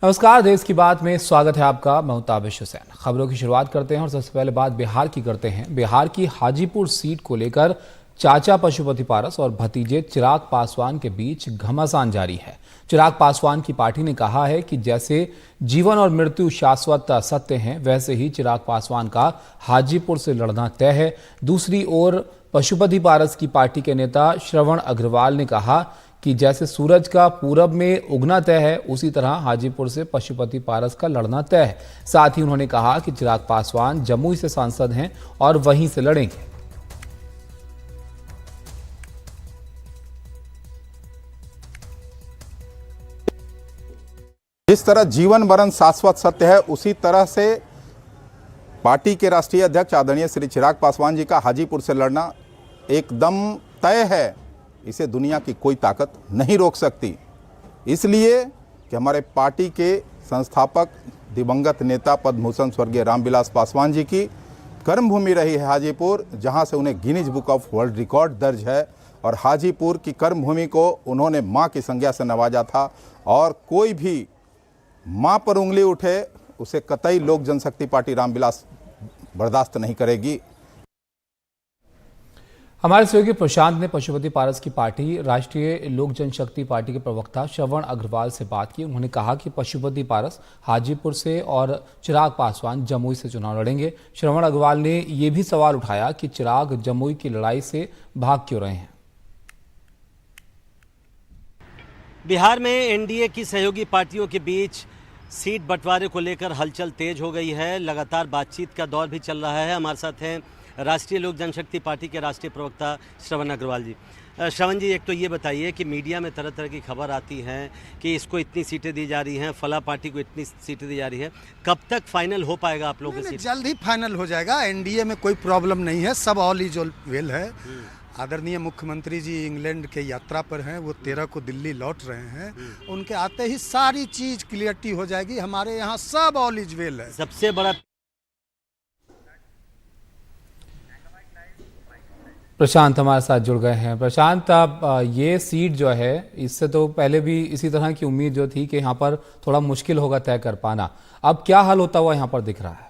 नमस्कार, देश की बात में स्वागत है आपका। मैं ताबिश हुसैन। खबरों की शुरुआत करते हैं और सबसे पहले बात बिहार की करते हैं। बिहार की हाजीपुर सीट को लेकर चाचा पशुपति पारस और भतीजे चिराग पासवान के बीच घमासान जारी है। चिराग पासवान की पार्टी ने कहा है कि जैसे जीवन और मृत्यु शाश्वत सत्य हैं, वैसे ही चिराग पासवान का हाजीपुर से लड़ना तय है। दूसरी ओर पशुपति पारस की पार्टी के नेता श्रवण अग्रवाल ने कहा कि जैसे सूरज का पूरब में उगना तय है, उसी तरह हाजीपुर से पशुपति पारस का लड़ना तय है। साथ ही उन्होंने कहा कि चिराग पासवान जमुई से सांसद हैं और वहीं से लड़ेंगे। जिस तरह जीवन मरण शाश्वत सत्य है, उसी तरह से पार्टी के राष्ट्रीय अध्यक्ष आदरणीय श्री चिराग पासवान जी का हाजीपुर से लड़ना एकदम तय है। इसे दुनिया की कोई ताकत नहीं रोक सकती। इसलिए कि हमारे पार्टी के संस्थापक दिवंगत नेता पद्मभूषण स्वर्गीय रामविलास पासवान जी की कर्मभूमि रही है हाजीपुर, जहां से उन्हें Guinness book of world record दर्ज है। और हाजीपुर की कर्मभूमि को उन्होंने मां की संज्ञा से नवाजा था और कोई भी मां पर उंगली उठे उसे कतई लोक जनशक्ति पार्टी रामविलास बर्दाश्त नहीं करेगी। हमारे सहयोगी प्रशांत ने पशुपति पारस की पार्टी राष्ट्रीय लोक जनशक्ति पार्टी के प्रवक्ता श्रवण अग्रवाल से बात की। उन्होंने कहा कि पशुपति पारस हाजीपुर से और चिराग पासवान जमुई से चुनाव लड़ेंगे। श्रवण अग्रवाल ने यह भी सवाल उठाया कि चिराग जमुई की लड़ाई से भाग क्यों रहे हैं। बिहार में एनडीए की सहयोगी पार्टियों के बीच सीट बंटवारे को लेकर हलचल तेज हो गई है। लगातार बातचीत का दौर भी चल रहा है। हमारे साथ हैं राष्ट्रीय लोक जनशक्ति पार्टी के राष्ट्रीय प्रवक्ता श्रवण अग्रवाल जी। श्रवण जी, एक तो ये बताइए कि मीडिया में तरह तरह की खबर आती हैं कि इसको इतनी सीटें दी जा रही हैं, फला पार्टी को इतनी सीटें दी जा रही है, कब तक फाइनल हो पाएगा आप लोगों की सीट? जल्द ही फाइनल हो जाएगा। एनडीए में कोई प्रॉब्लम नहीं है, सब ऑल इज ऑल वेल है। आदरणीय मुख्यमंत्री जी इंग्लैंड के यात्रा पर हैं, वो 13 को दिल्ली लौट रहे हैं। उनके आते ही सारी चीज क्लियरिटी हो जाएगी। हमारे यहाँ सब ऑल इज वेल है। सबसे बड़ा प्रशांत हमारे साथ जुड़ गए हैं। प्रशांत, अब ये सीट जो है, इससे तो पहले भी इसी तरह की उम्मीद जो थी कि यहाँ पर थोड़ा मुश्किल होगा तय कर पाना, अब क्या हल होता हुआ यहाँ पर दिख रहा है?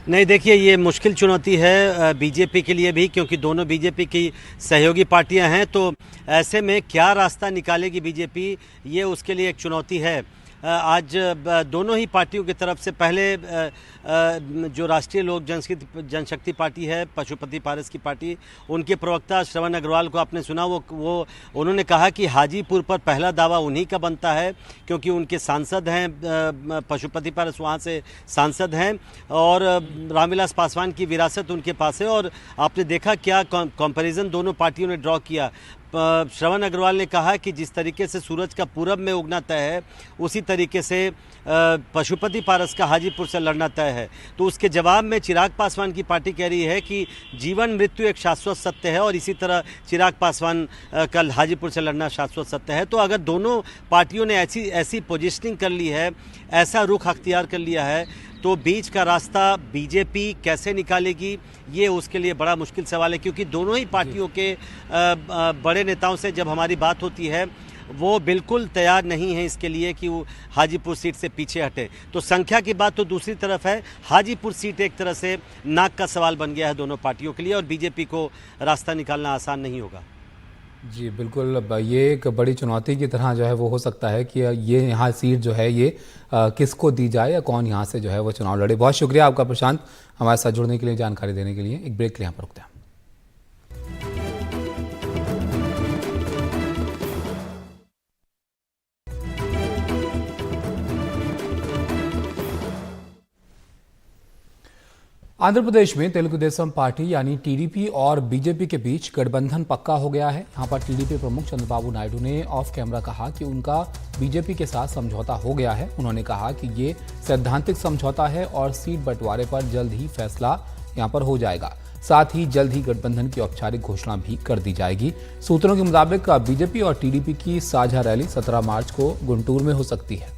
नहीं, देखिए, ये मुश्किल चुनौती है बीजेपी के लिए भी, क्योंकि दोनों बीजेपी की सहयोगी पार्टियां हैं। तो ऐसे में क्या रास्ता निकालेगी बीजेपी, ये उसके लिए एक चुनौती है। आज दोनों ही पार्टियों की तरफ से पहले जो राष्ट्रीय लोक जनशक्ति पार्टी है, पशुपति पारस की पार्टी, उनके प्रवक्ता श्रवण अग्रवाल को आपने सुना। वो उन्होंने कहा कि हाजीपुर पर पहला दावा उन्हीं का बनता है, क्योंकि उनके सांसद हैं, पशुपति पारस वहाँ से सांसद हैं और रामविलास पासवान की विरासत उनके पास है। और आपने देखा क्या कंपैरिजन दोनों पार्टियों ने ड्रॉ किया। श्रवण अग्रवाल ने कहा कि जिस तरीके से सूरज का पूरब में उगना तय है, उसी तरीके से पशुपति पारस का हाजीपुर से लड़ना तय है। तो उसके जवाब में चिराग पासवान की पार्टी कह रही है कि जीवन मृत्यु एक शाश्वत सत्य है और इसी तरह चिराग पासवान कल हाजीपुर से लड़ना शाश्वत सत्य है। तो अगर दोनों पार्टियों ने ऐसी पोजीशनिंग कर ली है, ऐसा रुख अख्तियार कर लिया है, तो बीच का रास्ता बीजेपी कैसे निकालेगी, ये उसके लिए बड़ा मुश्किल सवाल है। क्योंकि दोनों ही पार्टियों के बड़े नेताओं से जब हमारी बात होती है, वो बिल्कुल तैयार नहीं है इसके लिए कि वो हाजीपुर सीट से पीछे हटे। तो संख्या की बात तो दूसरी तरफ है, हाजीपुर सीट एक तरह से नाक का सवाल बन गया है दोनों पार्टियों के लिए और बीजेपी को रास्ता निकालना आसान नहीं होगा। जी बिल्कुल, ये एक बड़ी चुनौती की तरह जो है वो हो सकता है कि ये यहाँ सीट जो है ये किसको दी जाए या कौन यहाँ से जो है वो चुनाव लड़े। बहुत शुक्रिया आपका प्रशांत, हमारे साथ जुड़ने के लिए, जानकारी देने के लिए। एक ब्रेक के लिए यहाँ पर रुकते हैं। आंध्र प्रदेश में तेलुगु देशम पार्टी यानी टीडीपी और बीजेपी के बीच गठबंधन पक्का हो गया है। यहाँ पर टीडीपी प्रमुख चंद्रबाबू नायडू ने ऑफ कैमरा कहा कि उनका बीजेपी के साथ समझौता हो गया है। उन्होंने कहा कि ये सैद्धांतिक समझौता है और सीट बंटवारे पर जल्द ही फैसला यहाँ पर हो जाएगा। साथ ही जल्द ही गठबंधन की औपचारिक घोषणा भी कर दी जाएगी। सूत्रों के मुताबिक बीजेपी और टीडीपी की साझा रैली 17 मार्च को गुंटूर में हो सकती है।